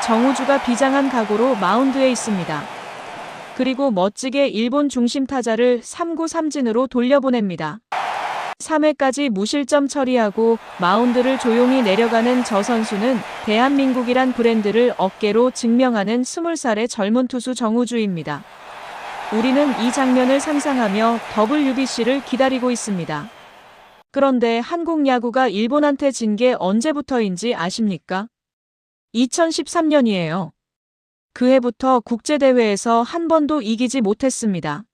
정우주가 비장한 각오로 마운드에 있습니다. 그리고 멋지게 일본 중심 타자를 3구 3진으로 돌려보냅니다. 3회까지 무실점 처리하고 마운드를 조용히 내려가는 저 선수는 대한민국이란 브랜드를 어깨로 증명하는 20살의 젊은 투수 정우주입니다. 우리는 이 장면을 상상하며 WBC를 기다리고 있습니다. 그런데 한국 야구가 일본한테 진 게 언제부터인지 아십니까? 2013년이에요. 그 해부터 국제대회에서 한 번도 이기지 못했습니다.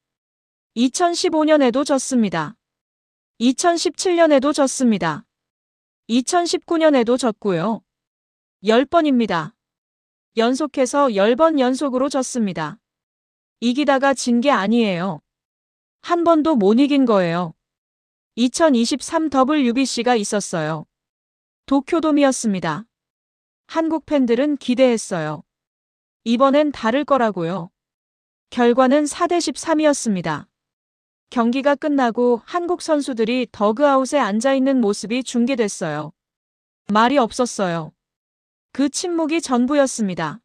2015년에도 졌습니다. 2017년에도 졌습니다. 2019년에도 졌고요. 10번입니다. 연속해서 10번 연속으로 졌습니다. 이기다가 진 게 아니에요. 한 번도 못 이긴 거예요. 2023 WBC가 있었어요. 도쿄돔이었습니다. 한국 팬들은 기대했어요. 이번엔 다를 거라고요. 결과는 4대 13이었습니다. 경기가 끝나고 한국 선수들이 더그아웃에 앉아있는 모습이 중계됐어요. 말이 없었어요. 그 침묵이 전부였습니다.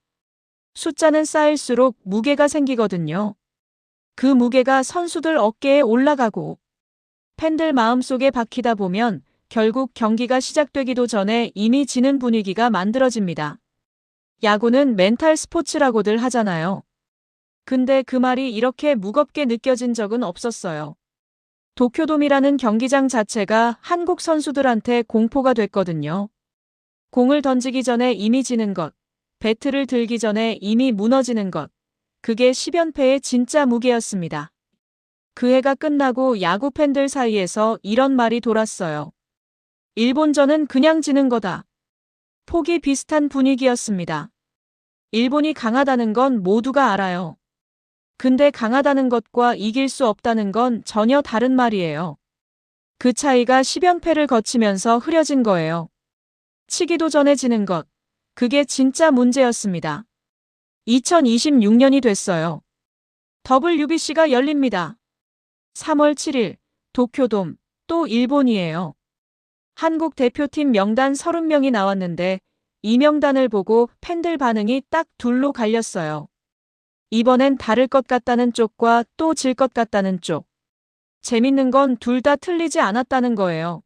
숫자는 쌓일수록 무게가 생기거든요. 그 무게가 선수들 어깨에 올라가고 팬들 마음속에 박히다 보면 결국 경기가 시작되기도 전에 이미 지는 분위기가 만들어집니다. 야구는 멘탈 스포츠라고들 하잖아요. 근데 그 말이 이렇게 무겁게 느껴진 적은 없었어요. 도쿄돔이라는 경기장 자체가 한국 선수들한테 공포가 됐거든요. 공을 던지기 전에 이미 지는 것, 배트를 들기 전에 이미 무너지는 것, 그게 10연패의 진짜 무게였습니다. 그 해가 끝나고 야구 팬들 사이에서 이런 말이 돌았어요. 일본전은 그냥 지는 거다. 폭이 비슷한 분위기였습니다. 일본이 강하다는 건 모두가 알아요. 근데 강하다는 것과 이길 수 없다는 건 전혀 다른 말이에요. 그 차이가 10연패를 거치면서 흐려진 거예요. 치기도 전에 지는 것, 그게 진짜 문제였습니다. 2026년이 됐어요. WBC가 열립니다. 3월 7일, 도쿄돔, 또 일본이에요. 한국 대표팀 명단 30명이 나왔는데 이 명단을 보고 팬들 반응이 딱 둘로 갈렸어요. 이번엔 다를 것 같다는 쪽과 또 질 것 같다는 쪽. 재밌는 건 둘 다 틀리지 않았다는 거예요.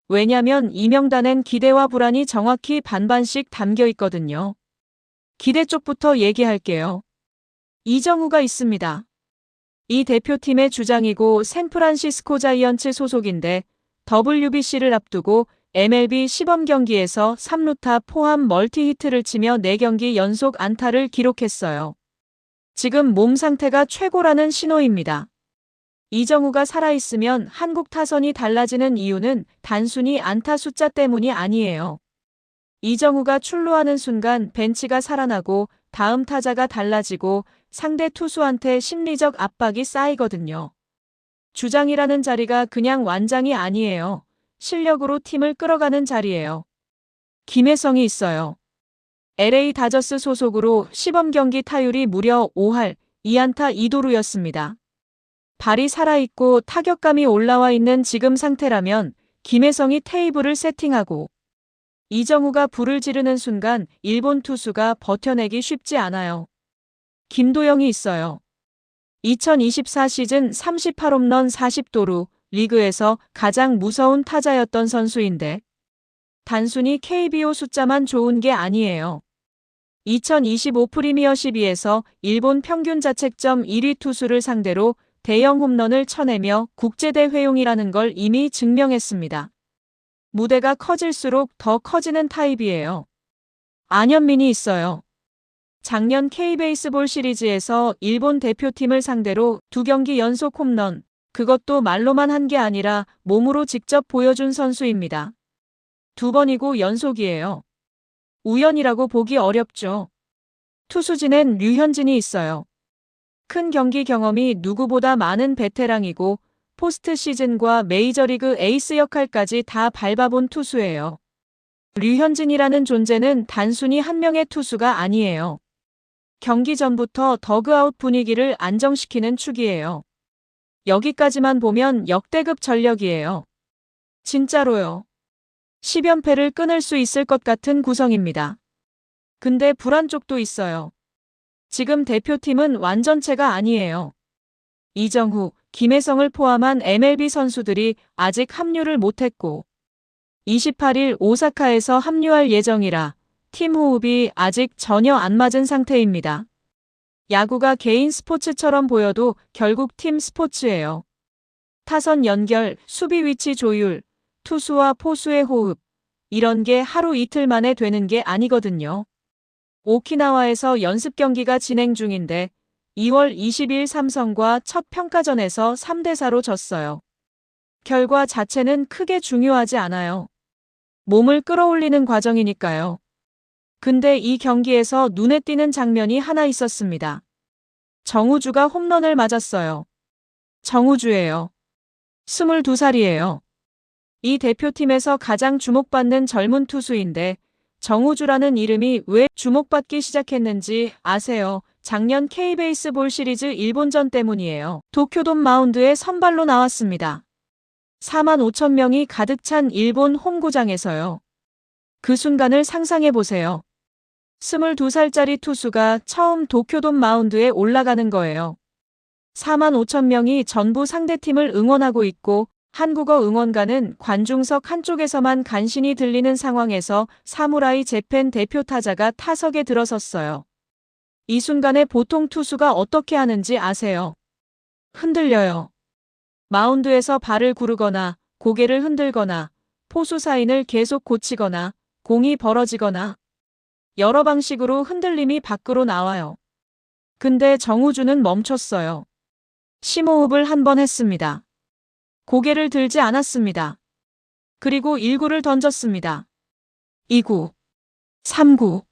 왜냐면 이 명단엔 기대와 불안이 정확히 반반씩 담겨 있거든요. 기대 쪽부터 얘기할게요. 이정우가 있습니다. 이 대표팀의 주장이고 샌프란시스코 자이언츠 소속인데 WBC를 앞두고 MLB 시범 경기에서 3루타 포함 멀티히트를 치며 4경기 연속 안타를 기록했어요. 지금 몸 상태가 최고라는 신호입니다. 이정우가 살아있으면 한국 타선이 달라지는 이유는 단순히 안타 숫자 때문이 아니에요. 이정우가 출루하는 순간 벤치가 살아나고 다음 타자가 달라지고 상대 투수한테 심리적 압박이 쌓이거든요. 주장이라는 자리가 그냥 완장이 아니에요. 실력으로 팀을 끌어가는 자리예요. 김혜성이 있어요. LA 다저스 소속으로 시범 경기 타율이 무려 5할 2안타 2도루였습니다. 발이 살아있고 타격감이 올라와 있는 지금 상태라면 김혜성이 테이블을 세팅하고 이정우가 불을 지르는 순간 일본 투수가 버텨내기 쉽지 않아요. 김도영이 있어요. 2024 시즌 38홈런 40도루, 리그에서 가장 무서운 타자였던 선수인데 단순히 KBO 숫자만 좋은 게 아니에요. 2025 프리미어 12에서 일본 평균 자책점 1위 투수를 상대로 대형 홈런을 쳐내며 국제대회용이라는 걸 이미 증명했습니다. 무대가 커질수록 더 커지는 타입이에요. 안현민이 있어요. 작년 K베이스볼 시리즈에서 일본 대표팀을 상대로 2경기 연속 홈런, 그것도 말로만 한 게 아니라 몸으로 직접 보여준 선수입니다. 2번이고 연속이에요. 우연이라고 보기 어렵죠. 투수진엔 류현진이 있어요. 큰 경기 경험이 누구보다 많은 베테랑이고 포스트 시즌과 메이저리그 에이스 역할까지 다 밟아본 투수예요. 류현진이라는 존재는 단순히 한 명의 투수가 아니에요. 경기 전부터 더그아웃 분위기를 안정시키는 축이에요. 여기까지만 보면 역대급 전력이에요. 진짜로요. 10연패를 끊을 수 있을 것 같은 구성입니다. 근데 불안 쪽도 있어요. 지금 대표팀은 완전체가 아니에요. 이정후, 김혜성을 포함한 MLB 선수들이 아직 합류를 못했고 28일 오사카에서 합류할 예정이라 팀 호흡이 아직 전혀 안 맞은 상태입니다. 야구가 개인 스포츠처럼 보여도 결국 팀 스포츠예요. 타선 연결, 수비 위치 조율, 투수와 포수의 호흡, 이런 게 하루 이틀 만에 되는 게 아니거든요. 오키나와에서 연습 경기가 진행 중인데 2월 20일 삼성과 첫 평가전에서 3대4로 졌어요. 결과 자체는 크게 중요하지 않아요. 몸을 끌어올리는 과정이니까요. 근데 이 경기에서 눈에 띄는 장면이 하나 있었습니다. 정우주가 홈런을 맞았어요. 정우주예요. 22살이에요. 이 대표팀에서 가장 주목받는 젊은 투수인데 정우주라는 이름이 왜 주목받기 시작했는지 아세요? 작년 K베이스볼 시리즈 일본전 때문이에요. 도쿄돔 마운드에 선발로 나왔습니다. 4만 5천 명이 가득 찬 일본 홈구장에서요. 그 순간을 상상해 보세요. 22살짜리 투수가 처음 도쿄돔 마운드에 올라가는 거예요. 4만 5천 명이 전부 상대팀을 응원하고 있고 한국어 응원가는 관중석 한쪽에서만 간신히 들리는 상황에서 사무라이 재팬 대표 타자가 타석에 들어섰어요. 이 순간에 보통 투수가 어떻게 하는지 아세요? 흔들려요. 마운드에서 발을 구르거나 고개를 흔들거나 포수 사인을 계속 고치거나 공이 벌어지거나 여러 방식으로 흔들림이 밖으로 나와요. 근데 정우주는 멈췄어요. 심호흡을 한 번 했습니다. 고개를 들지 않았습니다. 그리고 1구를 던졌습니다. 2구, 3구,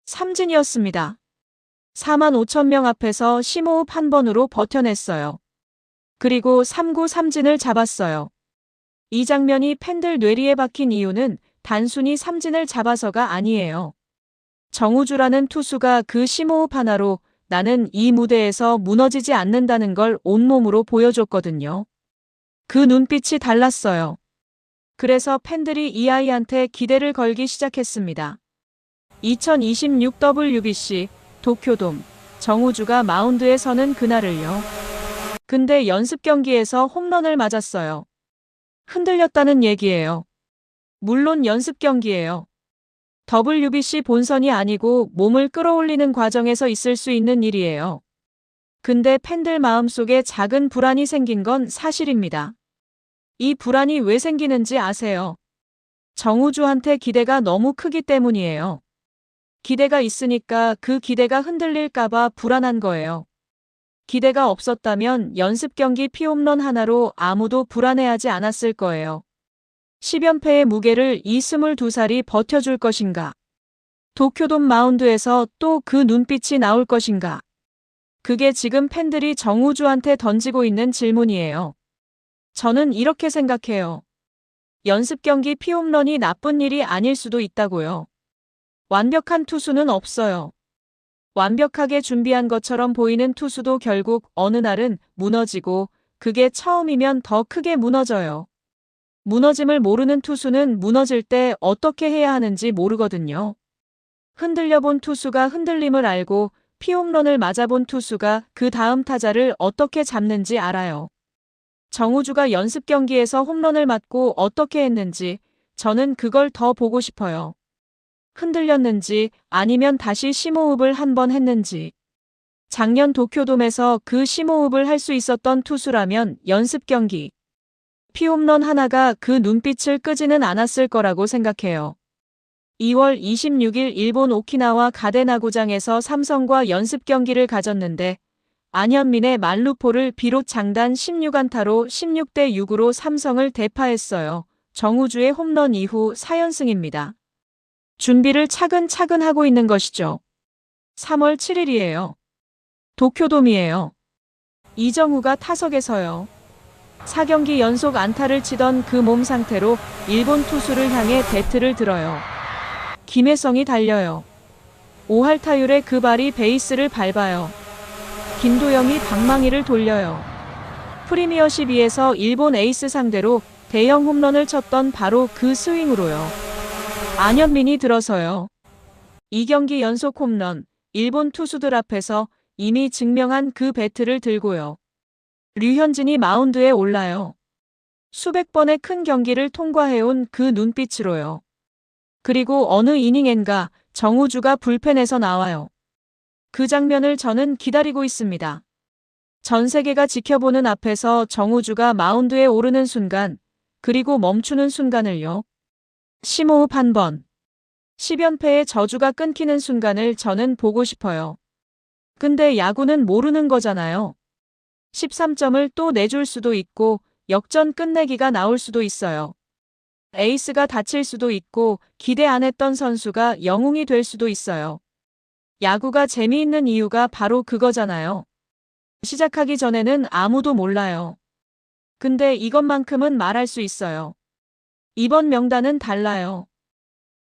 삼진이었습니다. 4만 5천 명 앞에서 심호흡 한 번으로 버텨냈어요. 그리고 3구 삼진을 잡았어요. 이 장면이 팬들 뇌리에 박힌 이유는 단순히 삼진을 잡아서가 아니에요. 정우주라는 투수가 그 심호흡 하나로 나는 이 무대에서 무너지지 않는다는 걸 온몸으로 보여줬거든요. 그 눈빛이 달랐어요. 그래서 팬들이 이 아이한테 기대를 걸기 시작했습니다. 2026 WBC 도쿄돔 정우주가 마운드에 서는 그날을요. 근데 연습 경기에서 홈런을 맞았어요. 흔들렸다는 얘기예요. 물론 연습 경기예요. WBC 본선이 아니고 몸을 끌어올리는 과정에서 있을 수 있는 일이에요. 근데 팬들 마음속에 작은 불안이 생긴 건 사실입니다. 이 불안이 왜 생기는지 아세요? 정우주한테 기대가 너무 크기 때문이에요. 기대가 있으니까 그 기대가 흔들릴까봐 불안한 거예요. 기대가 없었다면 연습 경기 피홈런 하나로 아무도 불안해하지 않았을 거예요. 10연패의 무게를 이 22살이 버텨줄 것인가? 도쿄돔 마운드에서 또 그 눈빛이 나올 것인가? 그게 지금 팬들이 정우주한테 던지고 있는 질문이에요. 저는 이렇게 생각해요. 연습 경기 피홈런이 나쁜 일이 아닐 수도 있다고요. 완벽한 투수는 없어요. 완벽하게 준비한 것처럼 보이는 투수도 결국 어느 날은 무너지고 그게 처음이면 더 크게 무너져요. 무너짐을 모르는 투수는 무너질 때 어떻게 해야 하는지 모르거든요. 흔들려 본 투수가 흔들림을 알고 피홈런을 맞아본 투수가 그 다음 타자를 어떻게 잡는지 알아요. 정우주가 연습 경기에서 홈런을 맞고 어떻게 했는지 저는 그걸 더 보고 싶어요. 흔들렸는지 아니면 다시 심호흡을 한 번 했는지. 작년 도쿄돔에서 그 심호흡을 할 수 있었던 투수라면 연습 경기 피홈런 하나가 그 눈빛을 끄지는 않았을 거라고 생각해요. 2월 26일 일본 오키나와 가데나구장에서 삼성과 연습 경기를 가졌는데 안현민의 만루포를 비롯 장단 16안타로 16대6으로 삼성을 대파했어요. 정우주의 홈런 이후 4연승입니다. 준비를 차근차근 하고 있는 것이죠. 3월 7일이에요. 도쿄돔이에요. 이정후가 타석에서요. 4경기 연속 안타를 치던 그 몸 상태로 일본 투수를 향해 배트를 들어요. 김혜성이 달려요. 5할 타율의 그 발이 베이스를 밟아요. 김도영이 방망이를 돌려요. 프리미어십 2에서 일본 에이스 상대로 대형 홈런을 쳤던 바로 그 스윙으로요. 안현민이 들어서요. 2경기 연속 홈런, 일본 투수들 앞에서 이미 증명한 그 배트를 들고요. 류현진이 마운드에 올라요. 수백 번의 큰 경기를 통과해온 그 눈빛으로요. 그리고 어느 이닝엔가 정우주가 불펜에서 나와요. 그 장면을 저는 기다리고 있습니다. 전 세계가 지켜보는 앞에서 정우주가 마운드에 오르는 순간, 그리고 멈추는 순간을요. 심호흡 한 번. 10연패의 저주가 끊기는 순간을 저는 보고 싶어요. 근데 야구는 모르는 거잖아요. 13점을 또 내줄 수도 있고 역전 끝내기가 나올 수도 있어요. 에이스가 다칠 수도 있고 기대 안 했던 선수가 영웅이 될 수도 있어요. 야구가 재미있는 이유가 바로 그거잖아요. 시작하기 전에는 아무도 몰라요. 근데 이것만큼은 말할 수 있어요. 이번 명단은 달라요.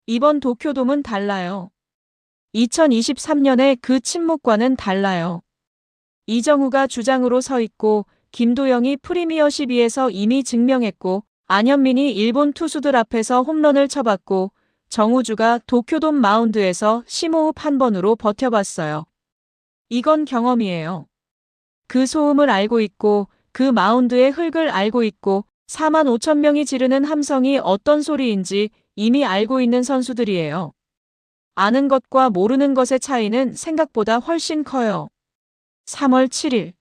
이번 도쿄돔은 달라요. 2023년의 그 침묵과는 달라요. 이정우가 주장으로 서 있고 김도영이 프리미어십 2에서 이미 증명했고 안현민이 일본 투수들 앞에서 홈런을 쳐봤고 정우주가 도쿄돔 마운드에서 심호흡 한 번으로 버텨봤어요. 이건 경험이에요. 그 소음을 알고 있고 그 마운드의 흙을 알고 있고 4만 5천 명이 지르는 함성이 어떤 소리인지 이미 알고 있는 선수들이에요. 아는 것과 모르는 것의 차이는 생각보다 훨씬 커요. 3월 7일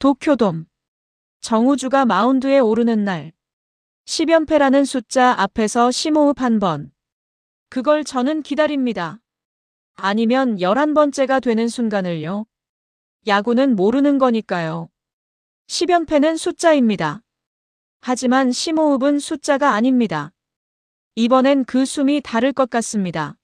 도쿄돔 정우주가 마운드에 오르는 날 10연패라는 숫자 앞에서 심호흡 한 번. 그걸 저는 기다립니다. 아니면 11번째가 되는 순간을요. 야구는 모르는 거니까요. 10연패는 숫자입니다. 하지만 심호흡은 숫자가 아닙니다. 이번엔 그 숨이 다를 것 같습니다.